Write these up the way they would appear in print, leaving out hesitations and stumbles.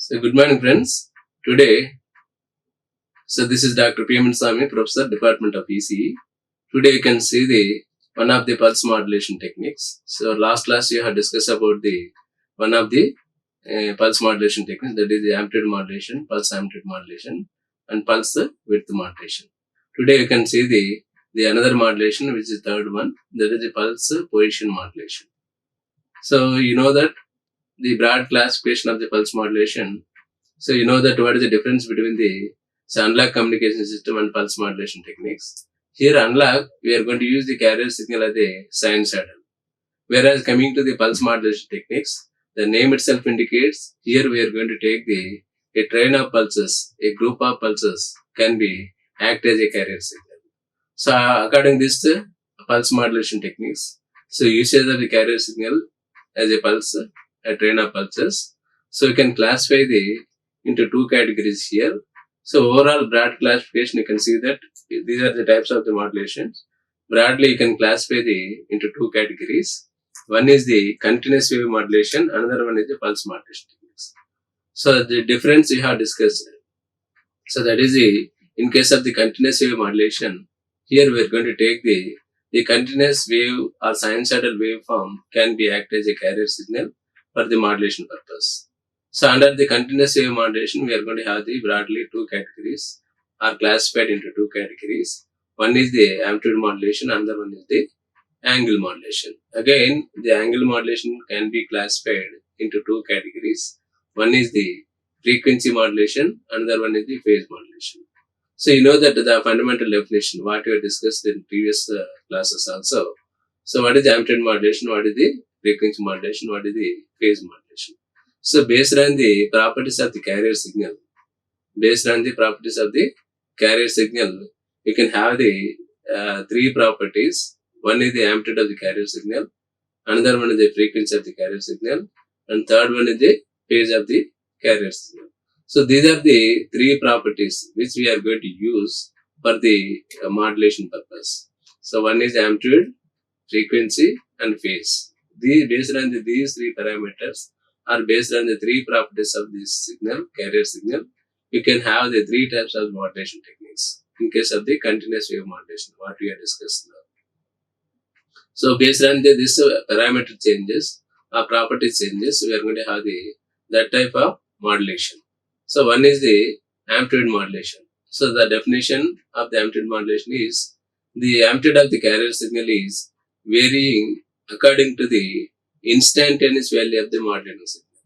So good morning friends. Today, this is Dr. Munaswamy, Professor, Department of ECE. Today you can see one of the pulse modulation techniques. So last class you have discussed about one of the pulse modulation techniques, that is the amplitude modulation, pulse amplitude modulation and pulse width modulation. Today you can see the another modulation, which is the third one, that is the pulse position modulation. So you know that the broad classification of the pulse modulation. So you know that what is the difference between the analog communication system and pulse modulation techniques. Here analog, we are going to use the carrier signal as a sinusoidal. Whereas coming to the pulse modulation techniques, the name itself indicates here we are going to take a train of pulses, a group of pulses can be act as a carrier signal. So according to this pulse modulation techniques, so usage of the carrier signal as a pulse, a train of pulses. So you can classify into two categories here. So overall broad classification, you can see that these are the types of the modulations. Broadly, you can classify into two categories. One is the continuous wave modulation, another one is the pulse modulation techniques. So the difference we have discussed. So that is in case of the continuous wave modulation, here we are going to take the continuous wave or sinusoidal waveform can be act as a carrier signal for the modulation purpose. So under the continuous wave modulation, we are going to have the broadly two categories, are classified into two categories. One is the amplitude modulation, another one is the angle modulation. Again, the angle modulation can be classified into two categories. One is the frequency modulation, another one is the phase modulation. So you know that the fundamental definition, what we have discussed in previous classes also. So what is the amplitude modulation, what is the frequency modulation, what is the phase modulation. So based on the properties of the carrier signal, you can have the three properties. One is the amplitude of the carrier signal, another one is the frequency of the carrier signal, and third one is the phase of the carrier signal. So these are the three properties which we are going to use for the modulation purpose. So one is amplitude, frequency and phase. Based on these three parameters, or based on the three properties of this signal, carrier signal, you can have the three types of modulation techniques in case of the continuous wave modulation, what we have discussed now. So based on this parameter changes or property changes, we are going to have that type of modulation. So one is the amplitude modulation. So the definition of the amplitude modulation is the amplitude of the carrier signal is varying according to the instantaneous value of the modulating signal.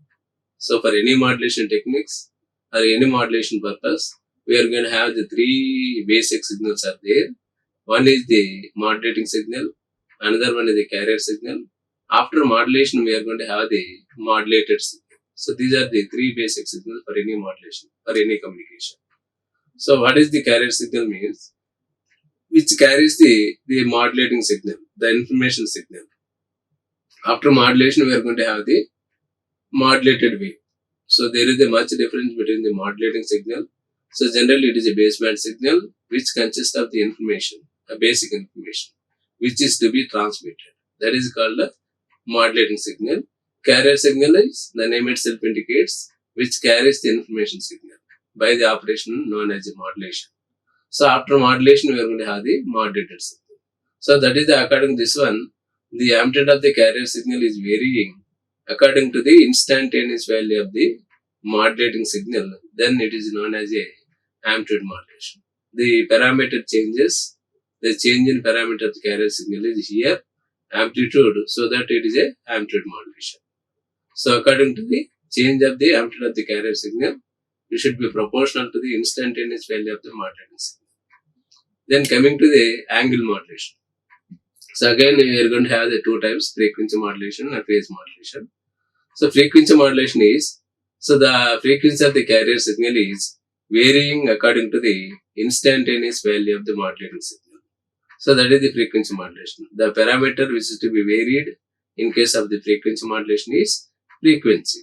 So for any modulation techniques or any modulation purpose, we are going to have the three basic signals are there. One is the modulating signal, another one is the carrier signal. After modulation, we are going to have the modulated signal. So these are the three basic signals for any modulation or any communication. So what is the carrier signal means? Which carries the modulating signal, the information signal. After modulation, we are going to have the modulated wave. So there is a much difference between the modulating signal. So generally it is a baseband signal which consists of the information, a basic information, which is to be transmitted. That is called a modulating signal. Carrier signal is, the name itself indicates, which carries the information signal by the operation known as the modulation. So after modulation, we are going to have the modulated signal. So that is according to this one, the amplitude of the carrier signal is varying according to the instantaneous value of the modulating signal. Then it is known as a amplitude modulation. The parameter changes, the change in parameter of the carrier signal is here, amplitude, so that it is a amplitude modulation. So according to the change of the amplitude of the carrier signal, it should be proportional to the instantaneous value of the modulating signal. Then coming to the angle modulation. So again, we are going to have the two types, frequency modulation and phase modulation. So frequency modulation is, so the frequency of the carrier signal is varying according to the instantaneous value of the modulating signal. So that is the frequency modulation. The parameter which is to be varied in case of the frequency modulation is frequency.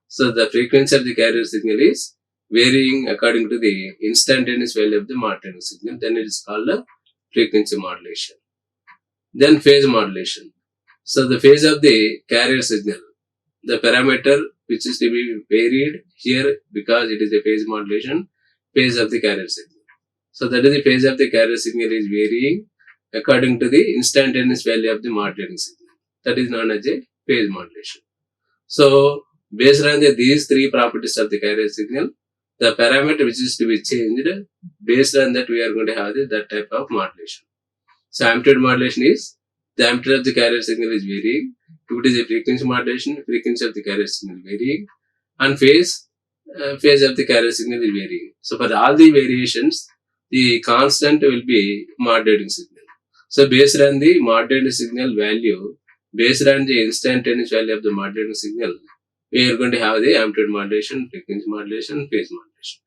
So the frequency of the carrier signal is varying according to the instantaneous value of the modulating signal. Then it is called a frequency modulation. Then phase modulation. So the phase of the carrier signal, the parameter which is to be varied here because it is a phase modulation, phase of the carrier signal. So that is the phase of the carrier signal is varying according to the instantaneous value of the modulating signal. That is known as a phase modulation. So based on these three properties of the carrier signal, the parameter which is to be changed, based on that we are going to have that type of modulation. So amplitude modulation is the amplitude of the carrier signal is varying. If it is a frequency modulation, frequency of the carrier signal varying, and phase of the carrier signal is varying. So for all the variations, the constant will be modulating signal. So based on the modulating signal value, based on the instantaneous value of the modulating signal, we are going to have the amplitude modulation, frequency modulation, phase modulation.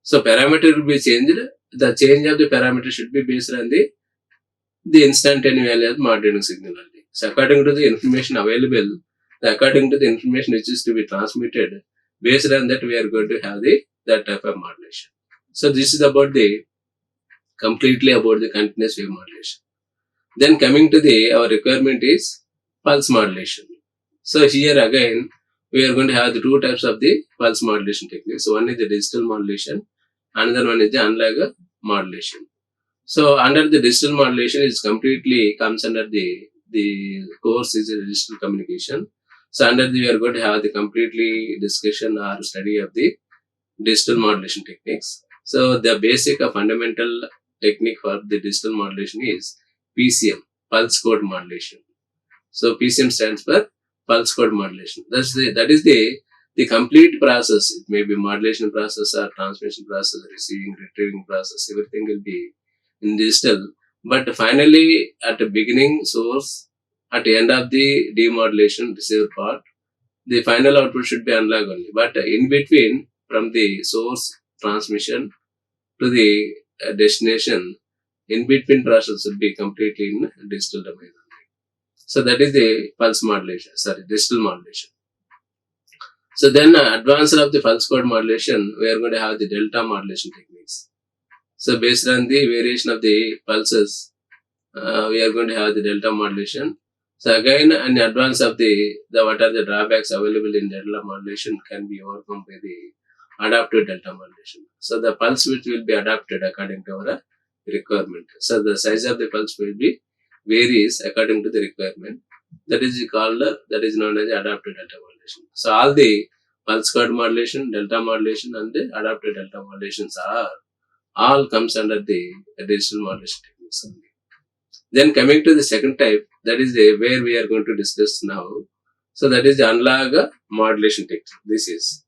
So parameter will be changed. The change of the parameter should be based on the instantaneous value of the modulating signal only. So according to the information available, according to the information which is to be transmitted, based on that we are going to have that type of modulation. So this is about completely about the continuous wave modulation. Then coming to our requirement is pulse modulation. So here again we are going to have the two types of the pulse modulation techniques. One is the digital modulation, another one is the analog modulation. So under the digital modulation, it completely comes under the course is a digital communication. So under we are going to have the completely discussion or study of the digital modulation techniques. So the basic fundamental technique for the digital modulation is PCM, pulse code modulation. So PCM stands for pulse code modulation. That is the complete process. It may be modulation process or transmission process, receiving, retrieving process. Everything will be in digital, but finally at the beginning source, at the end of the demodulation receiver part, the final output should be analog only. But in between, from the source transmission to the destination, in between process should be completely in digital domain only. So that is the pulse modulation, digital modulation. So then advanced of the pulse code modulation, we are going to have the delta modulation techniques. So based on the variation of the pulses, we are going to have the delta modulation. So again, in advance of the what are the drawbacks available in delta modulation can be overcome by the adaptive delta modulation. So the pulse width will be adapted according to our requirement. So the size of the pulse will be varies according to the requirement. That is called known as adaptive delta modulation. So all the pulse code modulation, delta modulation, and the adaptive delta modulations all comes under the digital modulation techniques only. Then coming to the second type, that is where we are going to discuss now. So that is the analog modulation technique. This is.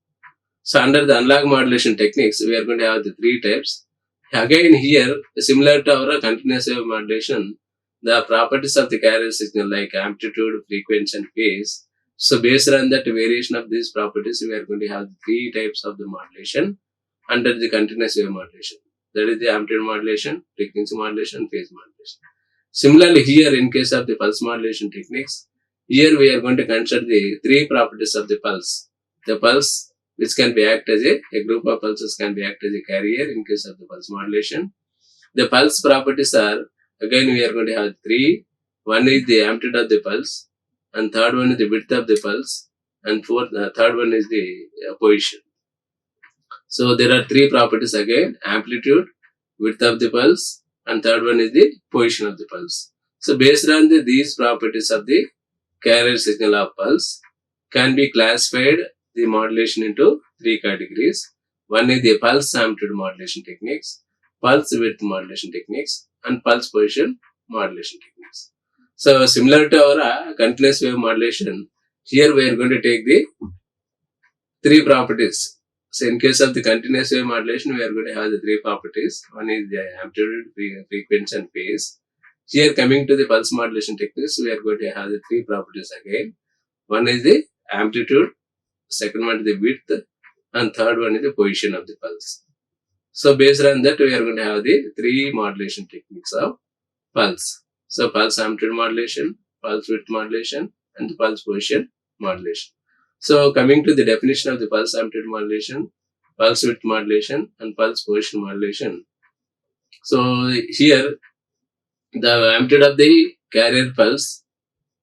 So under the analog modulation techniques, we are going to have the three types. Again here, similar to our continuous wave modulation, the properties of the carrier signal like amplitude, frequency, and phase. So based on that variation of these properties, we are going to have three types of the modulation under the continuous wave modulation. That is the amplitude modulation, frequency modulation, phase modulation. Similarly, here in case of the pulse modulation techniques, here we are going to consider the three properties of the pulse. The pulse, which can be act as a group of pulses can be act as a carrier in case of the pulse modulation. The pulse properties are, again we are going to have three. One is the amplitude of the pulse, and third one is the width of the pulse, and third one is the position. So there are three properties again: amplitude, width of the pulse, and third one is the position of the pulse. So based on these properties of the carrier signal of pulse, can be classified the modulation into three categories. One is the pulse amplitude modulation techniques, pulse width modulation techniques, and pulse position modulation techniques. So similar to our continuous wave modulation, here we are going to take the three properties. So in case of the continuous wave modulation, we are going to have the three properties. One is the amplitude, frequency, and phase. Here coming to the pulse modulation techniques, we are going to have the three properties again. One is the amplitude, second one is the width, and third one is the position of the pulse. So based on that, we are going to have the three modulation techniques of pulse. So pulse amplitude modulation, pulse width modulation, and the pulse position modulation. So coming to the definition of the pulse amplitude modulation, pulse width modulation, and pulse position modulation. So here the amplitude of the carrier pulse,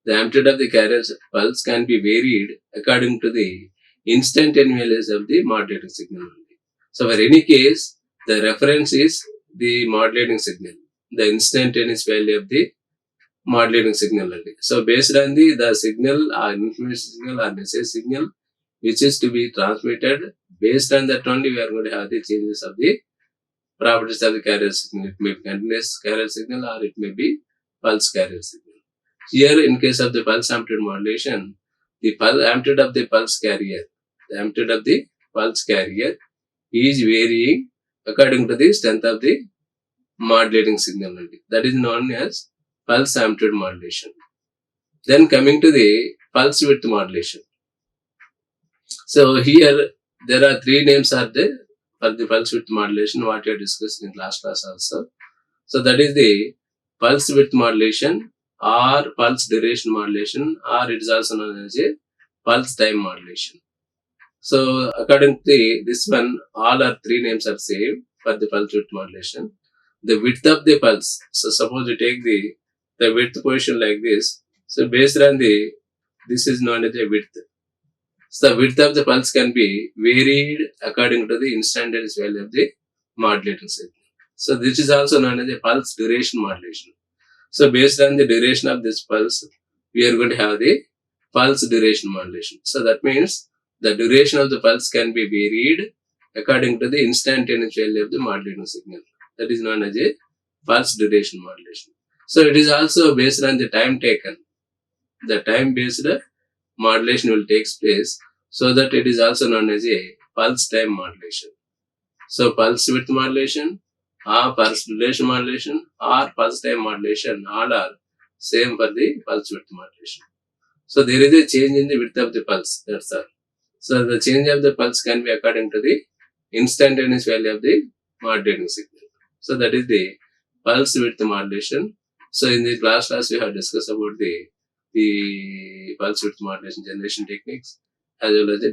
can be varied according to the instantaneous value of the modulating signal only. So for any case, the reference is the modulating signal, the instantaneous value of the modulating signal only. So based on the signal or information signal or message signal which is to be transmitted, based on that only we are going to have the changes of the properties of the carrier signal. It may be continuous carrier signal or it may be pulse carrier signal. Here in case of the pulse amplitude modulation, the amplitude of the pulse carrier, is varying according to the strength of the modulating signal only. That is known as pulse amplitude modulation. Then coming to the pulse width modulation. So here there are three names are there for the pulse width modulation, what we have discussed in last class also. So that is the pulse width modulation or pulse duration modulation, or it is also known as a pulse time modulation. So according to this one, all our three names are same for the pulse width modulation. The width of the pulse. So suppose you take the width position like this. So based on this is known as a width. So the width of the pulse can be varied according to the instantaneous value of the modulating signal. So this is also known as a pulse duration modulation. So based on the duration of this pulse, we are going to have the pulse duration modulation. So that means the duration of the pulse can be varied according to the instantaneous value of the modulating signal. That is known as a pulse duration modulation. So it is also based on the time taken. The time based modulation will take place, so that it is also known as a pulse time modulation. So pulse width modulation or pulse duration modulation or pulse time modulation, all are same for the pulse width modulation. So there is a change in the width of the pulse, that's all. So the change of the pulse can be according to the instantaneous value of the modulating signal. So that is the pulse width modulation. So in the class we have discussed about the pulse width modulation generation techniques as well as the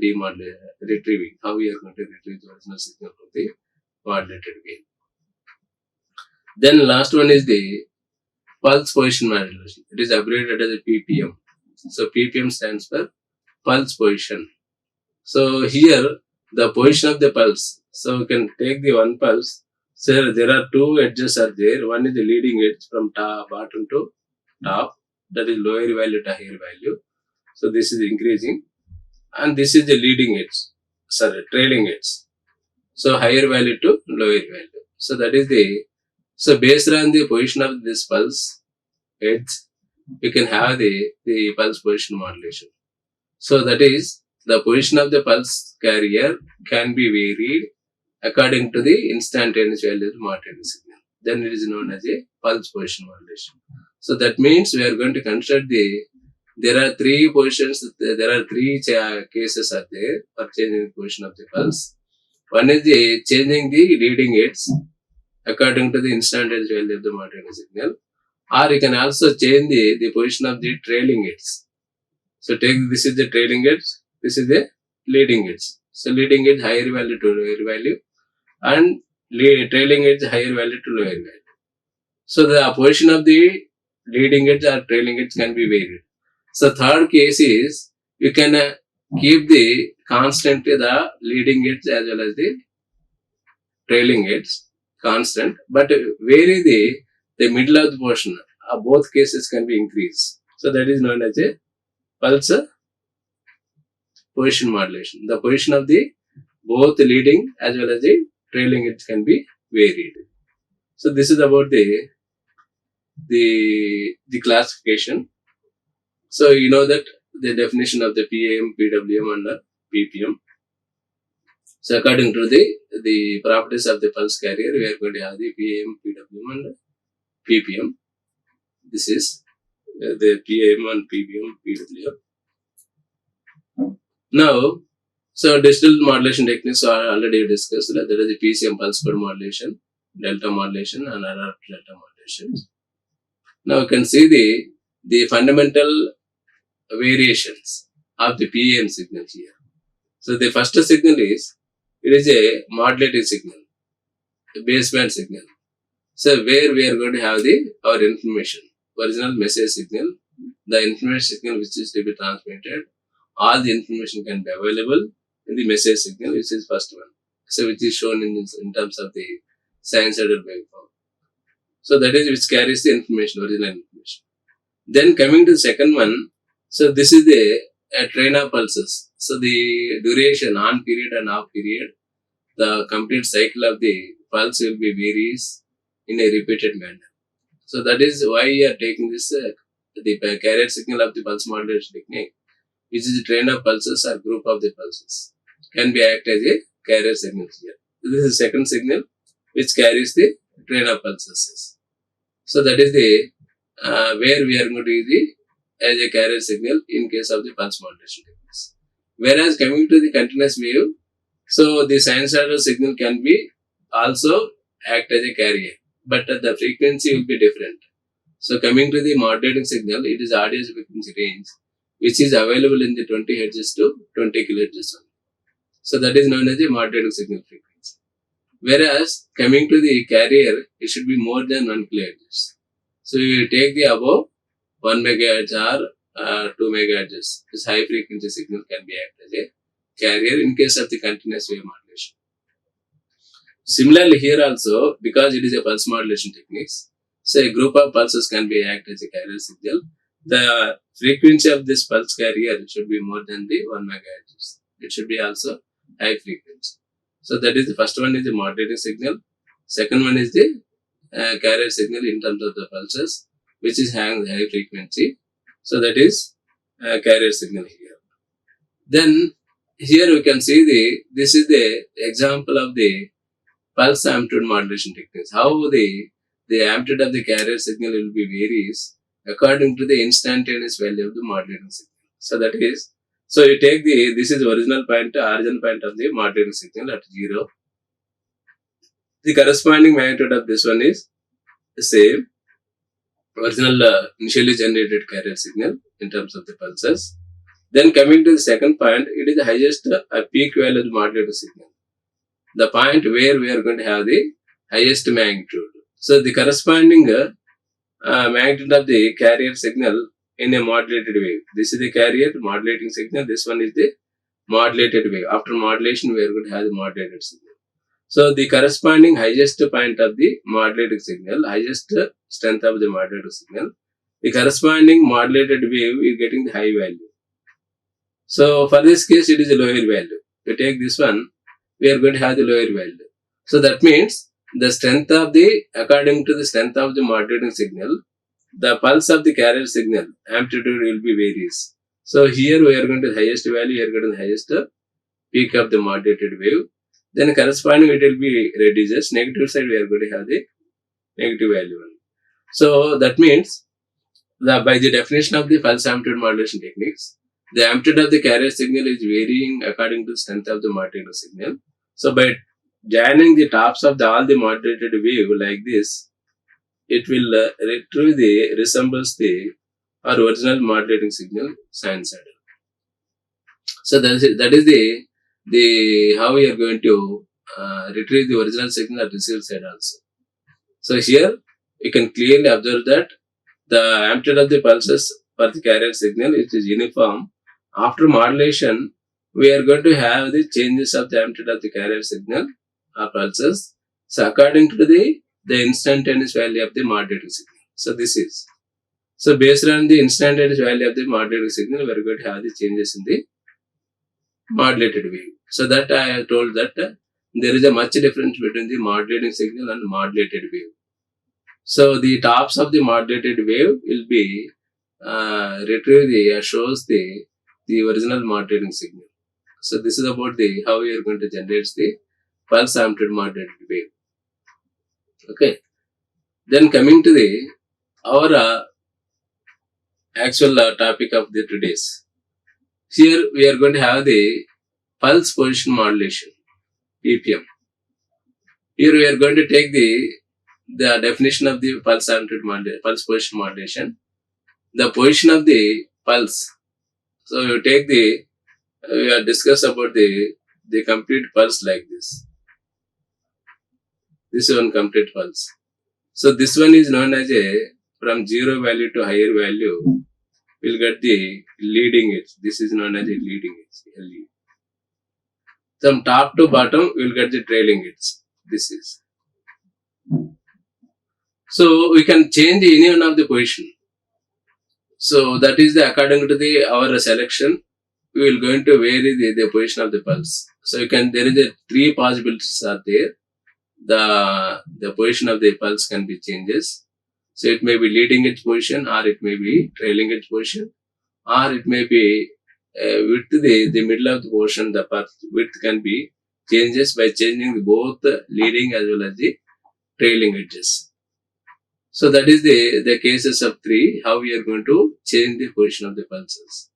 retrieving, how we are going to retrieve the original signal from the modulated gain. Then last one is the pulse position modulation. It is abbreviated as a PPM. So PPM stands for pulse position. So here the position of the pulse. So we can take the one pulse. So there are two edges are there. One is the leading edge from bottom to top. That is lower value to higher value. So this is increasing. And this is the leading edge. Trailing edge. So higher value to lower value. So that is so based on the position of this pulse edge, we can have the pulse position modulation. So that is the position of the pulse carrier can be varied according to the instantaneous value of the modulating signal. Then it is known as a pulse position modulation. So that means we are going to consider there are three positions, there are three cases are there for changing the position of the pulse. One is the changing the leading edge according to the instantaneous value of the modulating signal, or you can also change the position of the trailing edge. So take this is the trailing edge, this is the leading edge. So leading edge higher value to lower value, and trailing edge higher value to lower value. So the position of the leading edge or trailing edge can be varied. So third case is you can keep the constant the leading edge as well as the trailing edge constant, but vary the middle of the portion. Both cases can be increased. So that is known as a pulse position modulation. The position of the both leading as well as the trailing edge can be varied. So this is about the classification. So you know that the definition of the PAM, PWM and PPM. So according to the properties of the pulse carrier, we are going to have the PAM, PWM and PPM. This is the PAM and PPM, PWM. Now, so digital modulation techniques are already discussed. There is the PCM pulse code modulation, delta modulation and other delta modulations. Now you can see the fundamental variations of the PAM signal here. So the first signal is, it is a modulated signal, a baseband signal. So where we are going to have our information, original message signal, the information signal which is to be transmitted, all the information can be available the message signal, which is first one. So which is shown in terms of the sinusoidal waveform. So that is which carries the information, original information. Then coming to the second one, so this is a train of pulses. So the duration, on period and off period, the complete cycle of the pulse will be varies in a repeated manner. So that is why we are taking this the carrier signal of the pulse modulation technique, which is a train of pulses or group of the pulses, can be act as a carrier signal here. This is the second signal which carries the train of pulses. So that is the where we are going to use the as a carrier signal in case of the pulse modulation techniques. Whereas coming to the continuous wave, so the sinusoidal signal can be also act as a carrier, but the frequency will be different. So coming to the modulating signal, it is audio frequency range, which is available in the 20 Hz to 20 kHz. So that is known as the modulating signal frequency. Whereas coming to the carrier, it should be more than 1 kHz. So you take the above 1 MHz or 2 MHz. This high frequency signal can be acted as a carrier in case of the continuous wave modulation. Similarly here also, because it is a pulse modulation techniques, so a group of pulses can be acted as a carrier signal. The frequency of this pulse carrier should be more than the 1 MHz. It should be also high frequency. So that is the first one is the modulating signal. Second one is the carrier signal in terms of the pulses, which is high frequency. So that is carrier signal here. Then here we can see this is the example of the pulse amplitude modulation techniques. How the amplitude of the carrier signal will be varies according to the instantaneous value of the modulating signal. So that is, so you take this is the original point, origin point of the modulating signal at 0. The corresponding magnitude of this one is the same, original initially generated carrier signal in terms of the pulses. Then coming to the second point, it is the highest peak value of the modulating signal. The point where we are going to have the highest magnitude. So the corresponding magnitude of the carrier signal in a modulated wave. This is the carrier modulating signal. This one is the modulated wave. After modulation, we are going to have the modulated signal. So the corresponding highest point of the modulating signal, highest strength of the modulating signal, the corresponding modulated wave is getting the high value. So for this case, it is a lower value. We take this one, we are going to have the lower value. So that means the strength of according to the strength of the modulating signal, the pulse of the carrier signal amplitude will be varies. So here we are going to the highest value, here going to the highest peak of the modulated wave. Then corresponding it will be reduces. Negative side we are going to have the negative value. So that means by the definition of the pulse amplitude modulation techniques, the amplitude of the carrier signal is varying according to the strength of the modulated signal. So by joining the tops of all the modulated wave like this, it will resembles the original modulating signal sinusoidal. So that is the how we are going to retrieve the original signal at receiver side also. So here you can clearly observe that the amplitude of the pulses for the carrier signal it is uniform. After modulation, we are going to have the changes of the amplitude of the carrier signal or pulses. So according to the instantaneous value of the modulating signal. So this is. So based on the instantaneous value of the modulating signal, we are going to have the changes in the modulated wave. So that I have told that there is a much difference between the modulating signal and modulated wave. So the tops of the modulated wave will be retrieved shows the original modulating signal. So this is about how we are going to generate the pulse amplitude modulated wave. Okay. Then coming to our actual topic of the today's. Here we are going to have the pulse position modulation, PPM. Here we are going to take the definition of the pulse amplitude modulation, pulse position modulation. The position of the pulse. So you take we are discuss about the complete pulse like this. This is one complete pulse. So this one is known as from 0 value to higher value, we'll get the leading edge. This is known as a leading edge, LE. From top to bottom, we will get the trailing edge. This is. So we can change any one of the position. So that is the according to the our selection, we will going to vary the position of the pulse. So you can, there is a 3 possibilities are there. The position of the pulse can be changes. So it may be leading edge position, or it may be trailing edge position, or it may be width, the middle of the portion, the pulse width can be changes by changing both the leading as well as the trailing edges. So that is the cases of 3, how we are going to change the position of the pulses.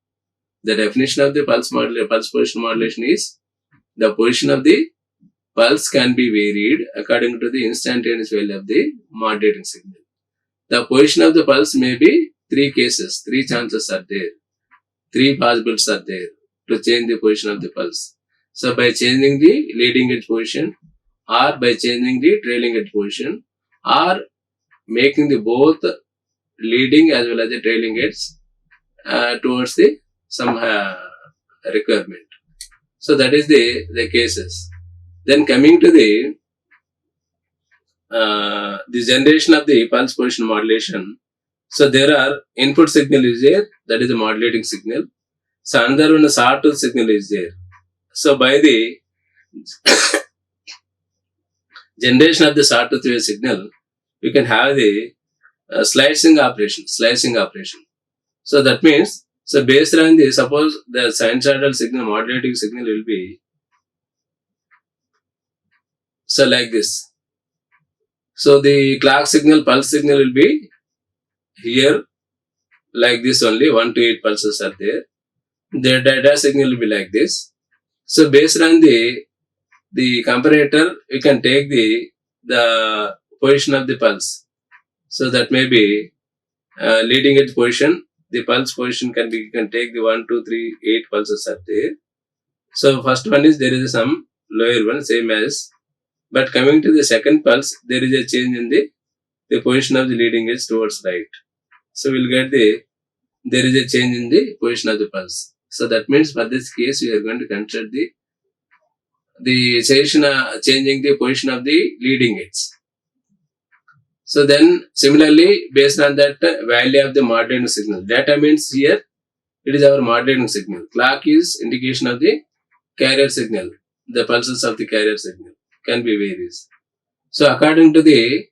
The definition of the pulse position modulation is the position of the pulse can be varied according to the instantaneous value of the modulating signal. The position of the pulse may be 3 cases, 3 chances are there, 3 possibilities are there to change the position of the pulse. So by changing the leading edge position, or by changing the trailing edge position, or making the both leading as well as the trailing edge towards the some requirement. So that is the cases. Then coming to the generation of the pulse position modulation. So there are input signal is there, that is the modulating signal. So another one, sawtooth signal is there. So by the generation of the sawtooth wave signal, we can have the slicing operation. So that means, so based on the, suppose the sinusoidal signal, modulating signal will be, so like this. So the clock signal, pulse signal will be here, like this only, 1 to 8 pulses are there. The data signal will be like this. So based on the comparator, we can take the position of the pulse. So that may be leading edge position. The pulse position can be, you can take the 1, 2, 3, 8 pulses are there. So first one is, there is some lower one, same as, but coming to the second pulse, there is a change in the position of the leading edge towards right. So we'll get there is a change in the position of the pulse. So that means for this case, we are going to consider the session changing the position of the leading edge. So then similarly, based on that value of the modulating signal, data means here it is our modulating signal. Clock is indication of the carrier signal. The pulses of the carrier signal can be varies. So according to the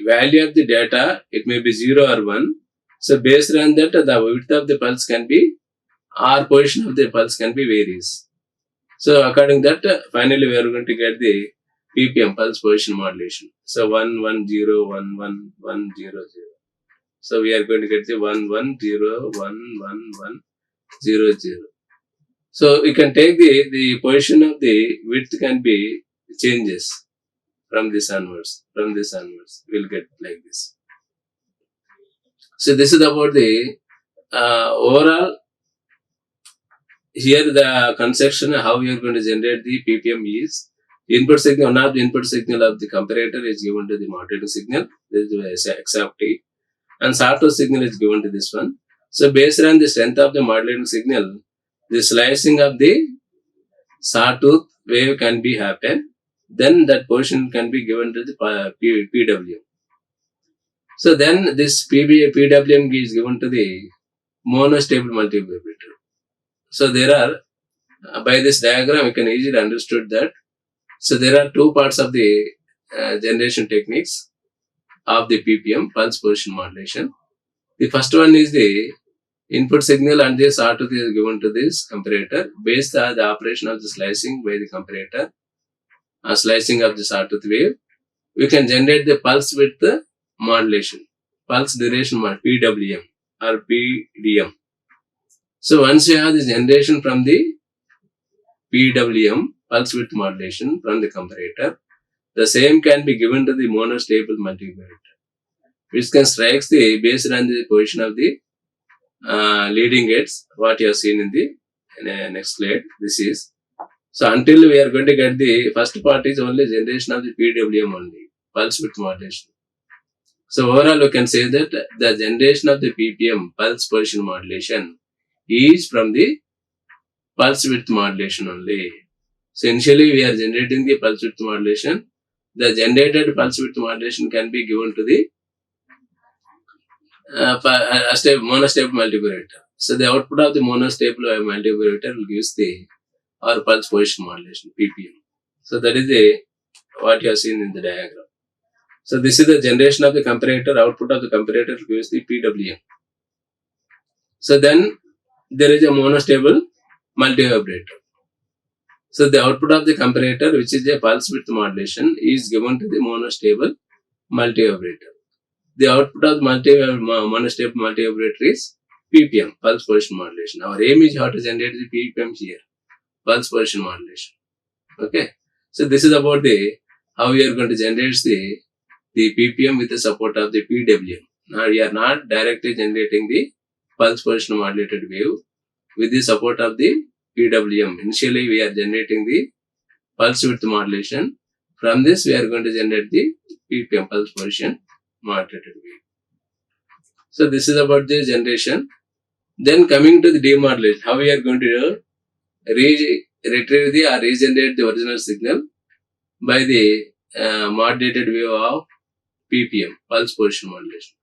value of the data, it may be 0 or 1. So based on that, the width of the pulse can be, or position of the pulse can be varies. So according to that, finally we are going to get the ppm, pulse position modulation. So 1 1 0 1 1 1 0 0. So we are going to get the 1 1 0 1 1 1 0 0. So we can take the position of the width can be changes from this onwards. We'll get like this. So this is about the overall. Here the conception how we are going to generate the ppm is input signal. One of the input signal of the comparator is given to the modulating signal. This is x of t, and sawtooth signal is given to this one. So based on the strength of the modulating signal, the slicing of the sawtooth wave can be happen. Then that portion can be given to the PWM. So then this PWM is given to the monostable multivibrator. So there are, by this diagram, you can easily understood that. So there are 2 parts of the generation techniques of the ppm, pulse position modulation. The first one is the input signal, and this sawtooth is given to this comparator based on the operation of the slicing by the comparator, slicing of the sawtooth wave. We can generate the pulse width modulation, pulse duration PWM or PDM. So once you have this generation from the PWM, pulse width modulation from the comparator, the same can be given to the monostable multivibrator, which can strikes the based on the position of the leading edge, what you have seen in the next slide. This is, so until we are going to get the first part is only generation of the PWM only, pulse width modulation. So overall we can say that the generation of the ppm, pulse position modulation, is from the pulse width modulation only. So initially we are generating the pulse width modulation. The generated pulse width modulation can be given to the monostable multivariator. So the output of the monostable multivariator will give the or pulse position modulation (ppm). So that is the what you have seen in the diagram. So this is the generation of the comparator. Output of the comparator gives the PWM. So then there is a monostable multivibrator. So the output of the comparator, which is a pulse width modulation, is given to the monostable multivibrator. The output of the monostable multivibrator is ppm, pulse position modulation. Our aim is how to generate the ppm here, pulse position modulation. Okay. So this is about the how we are going to generate the ppm with the support of the PWM. Now we are not directly generating the pulse position modulated wave with the support of the PWM. Initially we are generating the pulse width modulation. From this we are going to generate the ppm, pulse position modulated wave. So this is about the generation. Then coming to the demodulation, how we are going to retrieve the or regenerate the original signal by the modulated wave of ppm, pulse position modulation.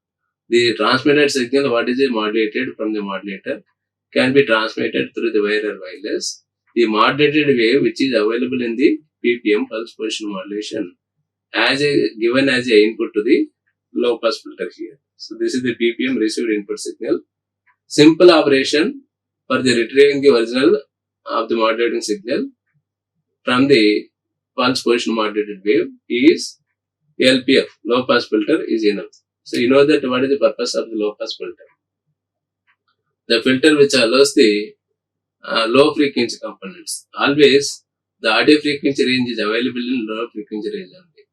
The transmitted signal, what is modulated from the modulator, can be transmitted through the wire or wireless. The modulated wave, which is available in the ppm, pulse position modulation, given as a input to the low pass filter here. So this is the ppm received input signal. Simple operation for the retrieving the original of the modulating signal from the pulse position modulated wave is LPF, low pass filter, is enough. So you know that what is the purpose of the low pass filter? The filter which allows the low frequency components. Always the audio frequency range is available in low frequency range only.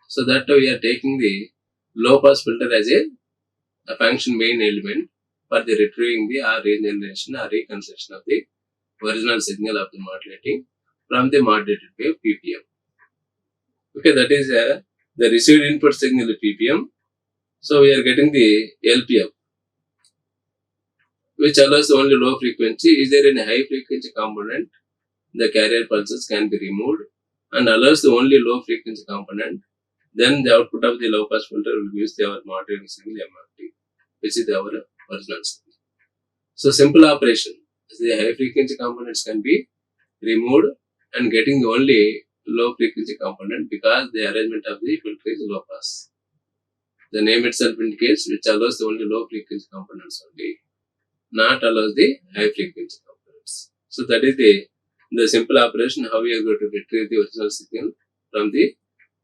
So that we are taking the low pass filter as a function main element for the retrieving the regeneration or reconstruction of the original signal of the modulating from the modulated wave ppm. Okay, that is the received input signal ppm. So we are getting the LPF, which allows only low frequency. Is there any high frequency component? The carrier pulses can be removed and allows the only low frequency component. Then the output of the low pass filter will use our modulating signal MRT, which is our original signal. So simple operation. The high frequency components can be removed and getting the only low frequency component because the arrangement of the filter is low pass. The name itself indicates which allows the only low frequency components only, not allows the high frequency components. So that is the simple operation how we are going to retrieve the original signal from the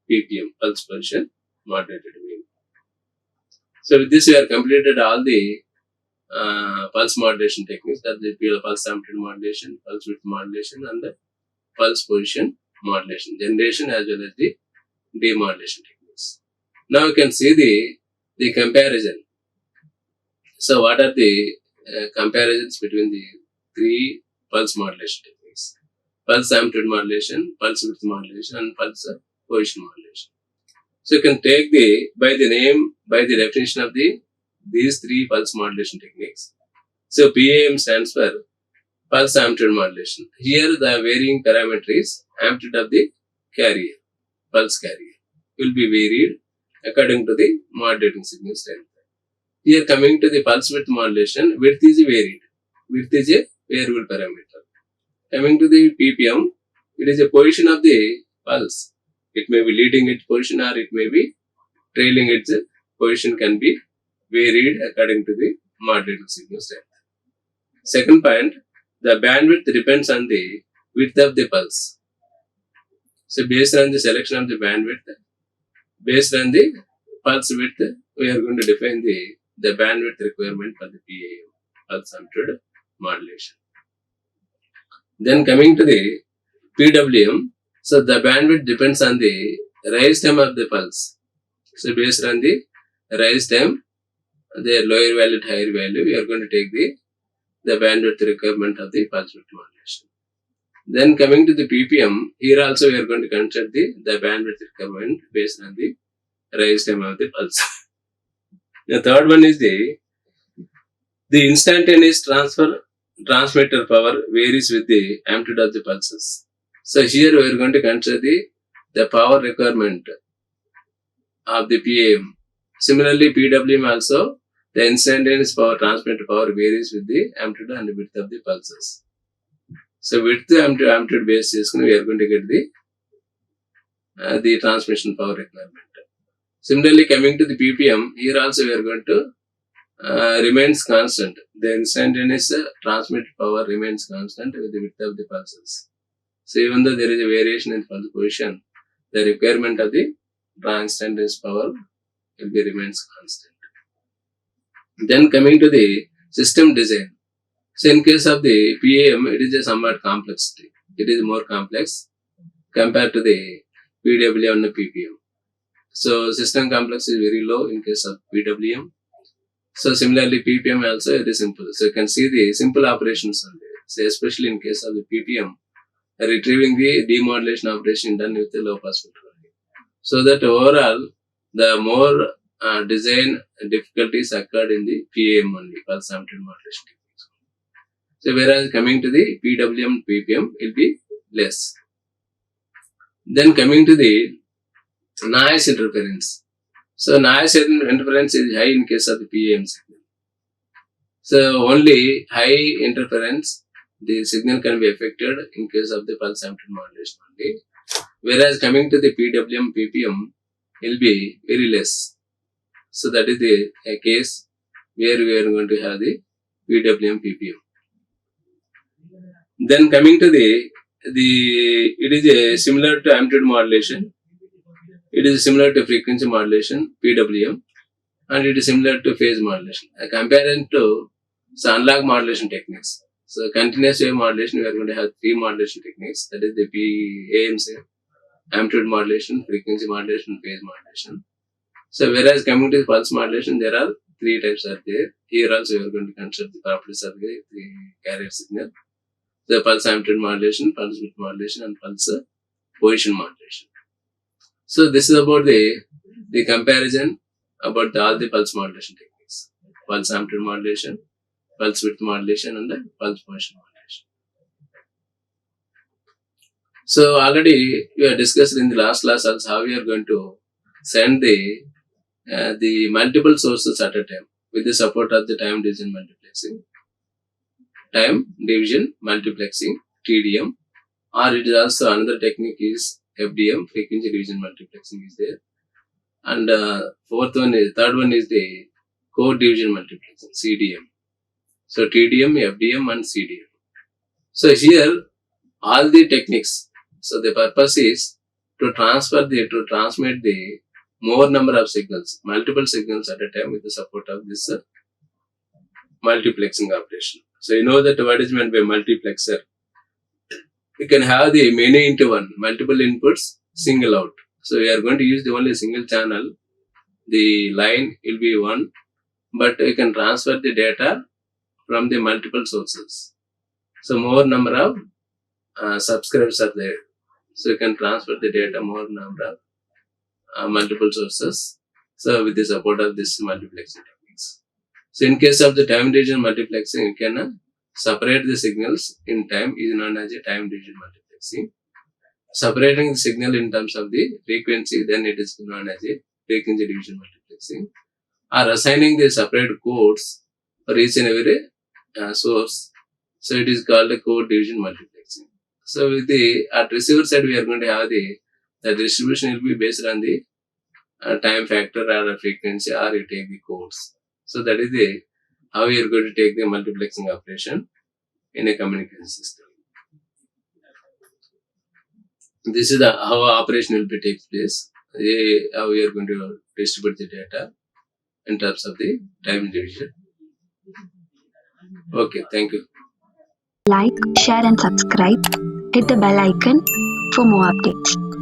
ppm, pulse position modulated wave. So with this we have completed all the pulse modulation techniques, that is the pulse amplitude modulation, pulse width modulation and the pulse position modulation, generation as well as the demodulation techniques. Now you can see the comparison. So what are the comparisons between the three pulse modulation techniques? Pulse amplitude modulation, pulse width modulation and pulse position modulation. So you can take by the definition of these three pulse modulation techniques. So PAM stands for pulse amplitude modulation. Here the varying parameter is amplitude of the carrier, pulse carrier, will be varied according to the modulating signal strength. Here coming to the pulse width modulation, width is varied. Width is a variable parameter. Coming to the ppm, it is a position of the pulse. It may be leading its position or it may be trailing its position, can be varied according to the modulating signal strength. Second point, the bandwidth depends on the width of the pulse. So based on the selection of the bandwidth, based on the pulse width, we are going to define the bandwidth requirement for the PAM, pulse amplitude modulation. Then coming to the PWM, so the bandwidth depends on the rise time of the pulse. So based on the rise time, the lower value to higher value, we are going to take the bandwidth requirement of the pulse width modulation. Then coming to the ppm, here also we are going to consider the bandwidth requirement based on the rise time of the pulse. The third one is the instantaneous transmitter power varies with the amplitude of the pulses. So here we are going to consider the power requirement of the PAM. Similarly, PWM also, the instantaneous power transmitted power varies with the amplitude and width of the pulses. So width and amplitude base చేసుకుని we are going to get the transmission power requirement. Similarly, coming to the PPM, here also we are going to remains constant. The instantaneous transmitted power remains constant with the width of the pulses. So even though there is a variation in pulse position, the requirement of the instantaneous power will be remains constant. Then coming to the system design. So in case of the PAM, it is a somewhat complexity. It is more complex compared to the PWM and the PPM. So system complex is very low in case of PWM. So similarly, PPM also it is simple. So you can see the simple operations on there. So especially in case of the PPM, retrieving the demodulation operation done with the low pass filter. So that overall, the more design difficulties occurred in the PAM only, Pulsanted modulation techniques. So whereas coming to the PWM, PPM will be less. Then coming to the noise interference. So noise interference is high in case of the PAM signal. So only high interference, the signal can be affected in case of the Pulsanted modulation only. Whereas coming to the PWM, PPM will be very less. So that is the case where we are going to have the PWM, PPM. Then coming to it is a similar to amplitude modulation. It is similar to frequency modulation, PWM, and it is similar to phase modulation. Comparing to analog modulation techniques. So continuous wave modulation, we are going to have three modulation techniques. That is the PAMC, amplitude modulation, frequency modulation, phase modulation. So whereas coming to pulse modulation, there are three types are there. Here also we are going to consider the properties of the carrier signal. The pulse amplitude modulation, pulse width modulation, and pulse position modulation. So this is about the comparison about all the pulse modulation techniques. Pulse amplitude modulation, pulse width modulation, and the pulse position modulation. So already we have discussed in the last class also how we are going to send the multiple sources at a time with the support of the time division multiplexing. Time division multiplexing, TDM, or it is also another technique is FDM, frequency division multiplexing is there. And third one is the code division multiplexing, CDM. So TDM, FDM, and CDM. So here all the techniques. So the purpose is to transmit the more number of signals, multiple signals at a time with the support of this multiplexing operation. So you know that what is meant by multiplexer. You can have the many into one, multiple inputs, single out. So we are going to use the only single channel. The line will be one, but you can transfer the data from the multiple sources. So more number of subscribers are there. So you can transfer the data more number of multiple sources. So with the support of this multiplexing techniques. So in case of the time division multiplexing, you can separate the signals in time is known as a time division multiplexing. Separating the signal in terms of the frequency, then it is known as a frequency division multiplexing. Or assigning the separate codes for each and every source. So it is called a code division multiplexing. So with at receiver side, we are going to have the distribution will be based on the time factor or frequency, or you take the codes. So that is how we are going to take the multiplexing operation in a communication system. This is how operation will be takes place. How we are going to distribute the data in terms of the time division. Okay, thank you. Like, share and subscribe. Hit the bell icon for more updates.